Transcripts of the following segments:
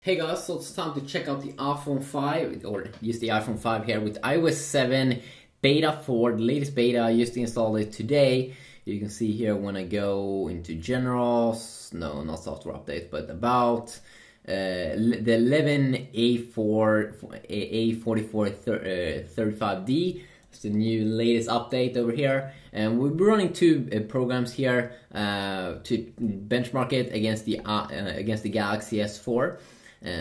Hey guys, so it's time to check out the iPhone 5, or use the iPhone 5 here with iOS 7 Beta 4, the latest beta. I just installed it today. You can see here when I go into General, no, not software updates, but about the 11A4435D. It's the new latest update over here, and we'll be running two programs here to benchmark it against the Galaxy S4.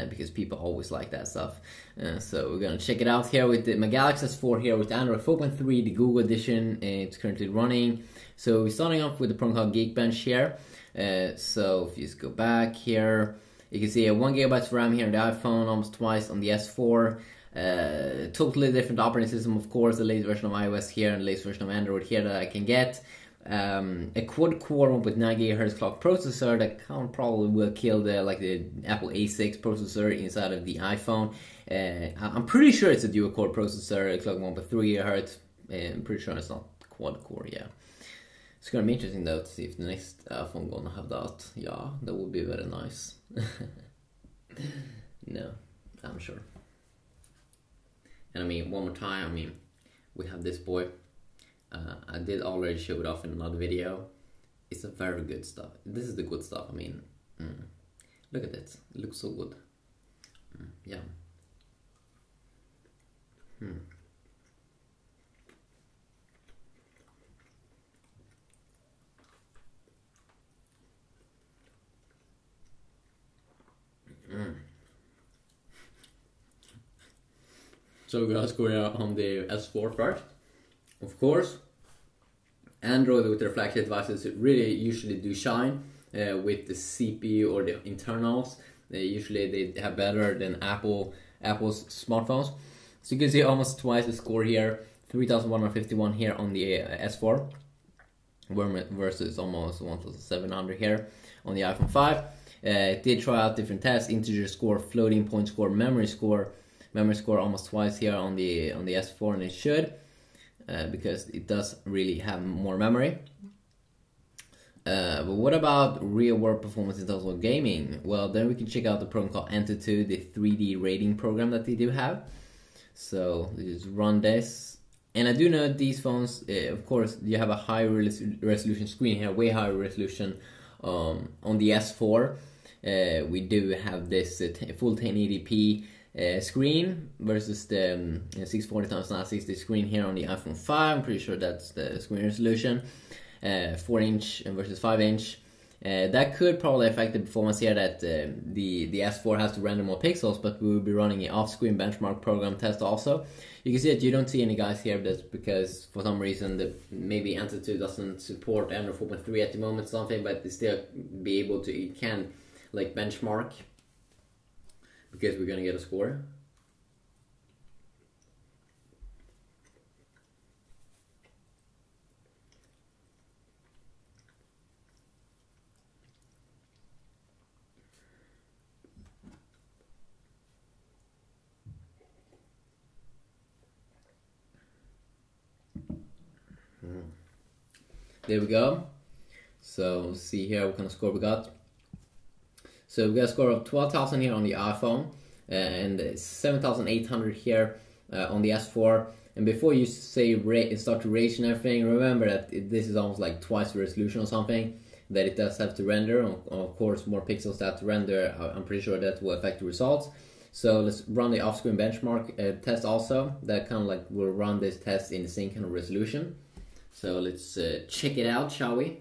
Because people always like that stuff. So we're gonna check it out here with my Galaxy S4 here with Android 4.3, the Google edition. It's currently running. So we're starting off with the program called Geekbench here. So if you just go back here, you can see 1 GB of RAM here on the iPhone, almost twice on the S4. Totally different operating system, of course. The latest version of iOS here and the latest version of Android here that I can get. A quad-core 1.9 GHz clock processor that probably will kill the Apple A6 processor inside of the iPhone. I'm pretty sure it's a dual-core processor, clock 1.3 GHz. I'm pretty sure it's not quad-core. Yeah, it's gonna be interesting though to see if the next iPhone gonna have that. Yeah, that would be very nice. No, I'm sure. And I mean, one more time. I mean, we have this boy. I did already show it off in another video. It's a very good stuff. This is the good stuff. I mean, look at it. It looks so good. Yeah. So we're gonna score on the S4 first. Of course, Android with their flagship devices really usually do shine with the CPU or the internals. Usually they have better than Apple's smartphones. So you can see almost twice the score here, 3,151 here on the S4 versus almost 1,700 here on the iPhone 5. It did try out different tests: integer score, floating point score, memory score. Memory score almost twice here on the S4, and it should. Because it does really have more memory. But what about real world performance in terms of gaming? Well, then we can check out the program called Antutu, the 3D rating program that they do have. So just run this. And I do know these phones, of course, you have a high resolution screen here, way higher resolution on the S4. We do have this full 1080p screen versus the 640x960 screen here on the iPhone 5. I'm pretty sure that's the screen resolution. 4-inch versus 5-inch. That could probably affect the performance here, that the S4 has to render more pixels, but we will be running an off-screen benchmark program test also. You can see that you don't see any guys here. That's because for some reason maybe Antutu doesn't support Android 4.3 at the moment, something, but they still be able to, it can like benchmark, because we're gonna get a score. There we go. So see here what kind of score we got. So we got a score of 12,000 here on the iPhone and 7,800 here on the S4. And before you say start to rate and everything, remember that this is almost like twice the resolution or something that it does have to render. Of course, more pixels that to render, I'm pretty sure that will affect the results. So let's run the off-screen benchmark test also. That kind of like will run this test in the same kind of resolution. So let's check it out, shall we?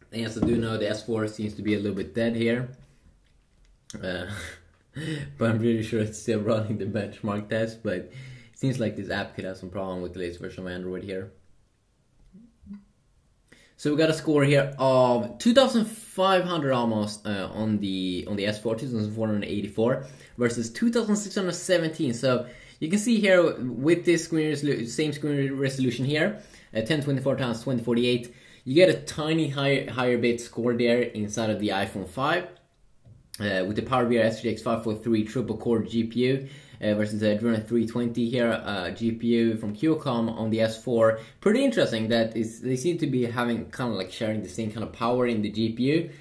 And yes, I do know the S4 seems to be a little bit dead here. But I'm pretty sure it's still running the benchmark test. But Seems like this app could have some problem with the latest version of Android here. So we got a score here of 2,500 almost on the S4, 2,484 versus 2,617. So you can see here with this same screen resolution here, 1024 x 2048, you get a tiny higher bit score there inside of the iPhone 5 with the PowerVR SGX 543 triple core GPU. Versus the Adrian 320 here, GPU from Qualcomm on the S4. Pretty interesting that they seem to be having kind of like sharing the same kind of power in the GPU,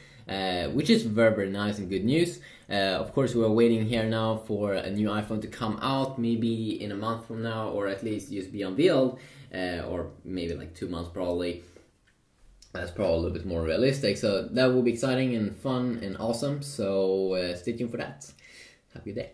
which is very nice and good news. Of course, we're waiting here now for a new iPhone to come out, maybe in a month from now, or at least just be unveiled, or maybe like 2 months probably. That's probably a little bit more realistic, so that will be exciting and fun and awesome. So stay tuned for that. Have a good day.